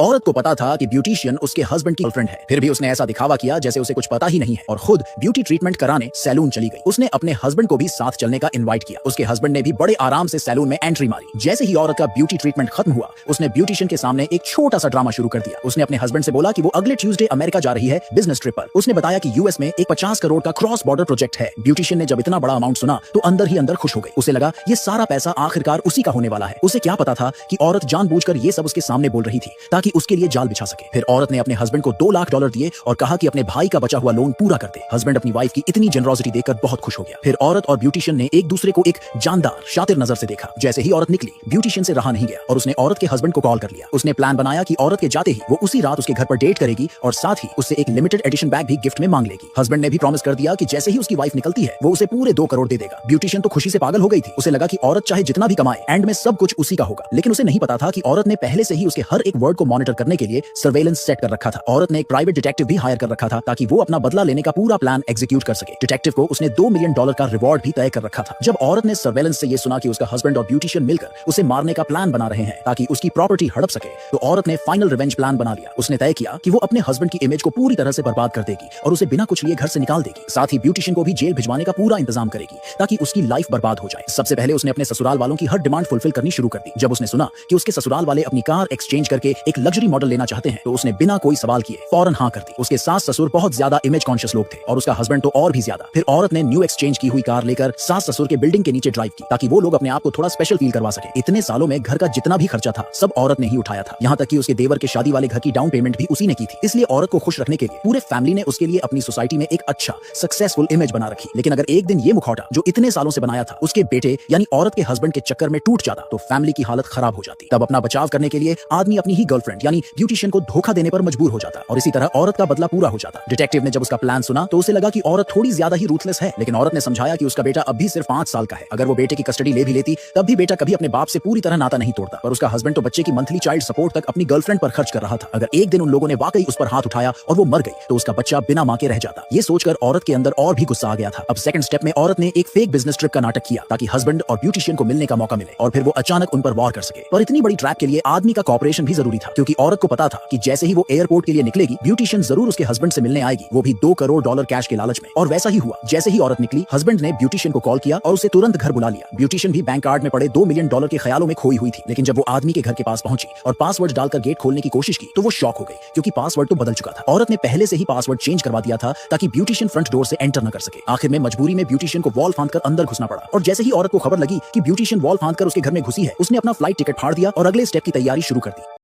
औरत को पता था कि ब्यूटिशियन उसके हस्बैंड की गर्लफ्रेंड है, फिर भी उसने ऐसा दिखावा किया जैसे उसे कुछ पता ही नहीं है और खुद ब्यूटी ट्रीटमेंट कराने सैलून चली गई। उसने अपने हस्बैंड को भी साथ चलने का इनवाइट किया। उसके हस्बैंड ने भी बड़े आराम से सैलून में एंट्री मारी। जैसे ही औरत का ब्यूटी ट्रीटमेंट खत्म हुआ, उसने ब्यूटिशियन के सामने एक छोटा सा ड्रामा शुरू कर दिया। उसने अपने हस्बैंड से बोला कि वो अगले ट्यूसडे अमेरिका जा रही है बिजनेस ट्रिप पर। उसने बताया कि यूएस में एक 50 करोड़ का क्रॉस बॉर्डर प्रोजेक्ट है। ब्यूटिशियन ने जब इतना बड़ा अमाउंट सुना तो अंदर ही अंदर खुश हो गई। उसे लगा ये सारा पैसा आखिरकार उसी का होने वाला है। उसे क्या पता था कि औरत जानबूझकर ये सब उसके सामने बोल रही थी ताकि उसके लिए जाल बिछा सके। फिर औरत ने अपने हस्बैंड को $2 लाख दिए और कहा कि अपने भाई का बचा हुआ लोन पूरा कर दे। हस्बैंड अपनी वाइफ की इतनी जेनरोसिटी देखकर बहुत खुश हो गया। फिर औरत और ब्यूटिशियन ने एक दूसरे को एक जानदार शातिर नजर से देखा। जैसे ही औरत निकली, ब्यूटिशियन से रहा नहीं गया और उसने औरत के हस्बैंड को कॉल कर लिया। उसने प्लान बनाया कि औरत के जाते ही वो उसी रात उसके घर पर डेट करेगी और साथ ही उससे एक लिमिटेड एडिशन बैग भी गिफ्ट में मांग लेगी। हस्बैंड ने भी प्रॉमिस कर दिया कि जैसे ही उसकी वाइफ निकलती है वो उसे पूरे 2 करोड़ दे देगा। ब्यूटिशियन तो खुशी से पागल हो गई थी। उसे लगा कि औरत चाहे जितना भी कमाए, एंड में सब कुछ उसी का होगा। लेकिन उसे नहीं पता था कि औरत ने पहले से ही उसके हर एक वर्ड को मॉनिटर करने के लिए सर्वेलेंस सेट कर रखा था। औरत ने एक प्राइवेट डिटेक्टिव भी हायर कर रखा था ताकि वो अपना बदला लेने का पूरा प्लान एग्जीक्यूट कर सके। डिटेक्टिव को उसने $2 मिलियन का रिवॉर्ड भी तय कर रखा था। जब औरत ने सर्वेलेंस से ये सुना कि उसका हस्बैंड और ब्यूटिशियन मिलकर उसे मारने का प्लान बना रहे हैं ताकि उसकी प्रॉपर्टी हड़प सके, तो औरत ने फाइनल रिवेंज प्लान बना लिया। उसने तय किया कि वो अपने हस्बैंड की इमेज को पूरी तरह से बर्बाद कर देगी और उसे बिना कुछ लिए घर से निकाल देगी। साथ ही ब्यूटिशियन को भी जेल भिजवाने का पूरा इंतजाम करेगी ताकि उसकी लाइफ बर्बाद हो जाए। सबसे पहले उसने अपने ससुराल वालों की हर डिमांड फुलफिल करनी शुरू कर दी। जब उसने सुना कि उसके ससुराल वाले अपनी कार एक्सचेंज करके एक लग्जरी मॉडल लेना चाहते हैं, तो उसने बिना कोई सवाल किए फौरन हाँ कर दी। उसके सास ससुर बहुत ज्यादा इमेज कॉन्शियस लोग थे और उसका हस्बैंड तो और भी ज्यादा। फिर औरत ने न्यू एक्सचेंज की हुई कार लेकर सास ससुर के बिल्डिंग के नीचे ड्राइव की ताकि वो लोग अपने आप को थोड़ा स्पेशल फील करवा सके। इतने सालों में घर का जितना भी खर्चा था सब औरत ने ही उठाया था। यहाँ तक कि उसके देवर के शादी वाले घर की डाउन पेमेंट भी उसी ने की थी। इसलिए औरत को खुश रखने के लिए पूरे फैमिली ने उसके लिए अपनी सोसाइटी में एक अच्छा सक्सेसफुल इमेज बना रखी। लेकिन अगर एक दिन ये मुखौटा जो इतने सालों से बनाया था उसके बेटे यानी औरत के हस्बैंड के चक्कर में टूट जाता तो फैमिली की हालत खराब हो जाती। तब अपना बचाव करने के लिए आदमी अपनी ही गर्लफ्रेंड यानी ब्यूटिशियन को धोखा देने पर मजबूर हो जाता और इसी तरह औरत का बदला पूरा हो जाता। डिटेक्टिव ने जब उसका प्लान सुना तो उसे लगा कि औरत थोड़ी ज्यादा ही रूथलेस है, लेकिन औरत ने समझाया कि उसका बेटा अब भी सिर्फ 5 साल का है। अगर वो बेटे की कस्टडी ले भी लेती तब भी बेटा कभी अपने बाप से पूरी तरह नाता नहीं तोड़ता। और उसका हस्बैंड तो बच्चे की मंथली चाइल्ड सपोर्ट तक अपनी गर्लफ्रेंड पर खर्च कर रहा था। अगर एक दिन उन लोगों ने वाकई उस पर हाथ उठाया और वो मर गई तो उसका बच्चा बिना मां के रह जाता। ये सोचकर औरत के अंदर और भी गुस्सा आ गया था। अब सेकंड स्टेप में औरत ने एक फेक बिजनेस ट्रिप का नाटक किया ताकि हस्बैंड और ब्यूटिशियन को मिलने का मौका मिले और फिर वो अचानक उन पर वॉर कर सके। पर इतनी बड़ी ट्रैप के लिए आदमी का कॉपरेशन भी जरूरी था, क्योंकि औरत को पता था कि जैसे ही वो एयरपोर्ट के लिए निकलेगी ब्यूटिशियन जरूर उसके हस्बैंड से मिलने आएगी, वो भी $2 करोड़ कैश के लालच में। और वैसा ही हुआ। जैसे ही औरत निकली, हस्बैंड ने ब्यूटिशियन को कॉल किया और उसे तुरंत घर बुला लिया। ब्यूटिशियन भी बैंक कार्ड में पड़े $2 मिलियन के ख्यालों में खोई हुई थी। लेकिन जब वो आदमी के घर के पास पहुंची और पासवर्ड डालकर गेट खोलने की कोशिश की तो वो शॉक हो गई, क्योंकि पासवर्ड तो बदल चुका था। औरत ने पहले से ही पासवर्ड चेंज करवा दिया था ताकि ब्यूटिशियन फ्रंट डोर से एंटर न कर सके। आखिर में मजबूरी में ब्यूटिशियन को वॉल फांदकर अंदर घुसना पड़ा। और जैसे ही औरत को खबर लगी कि ब्यूटिशियन वॉल फांदकर उसके घर में घुसी है, उसने अपना फ्लाइट टिकट फाड़ दिया और अगले स्टेप की तैयारी शुरू कर दी।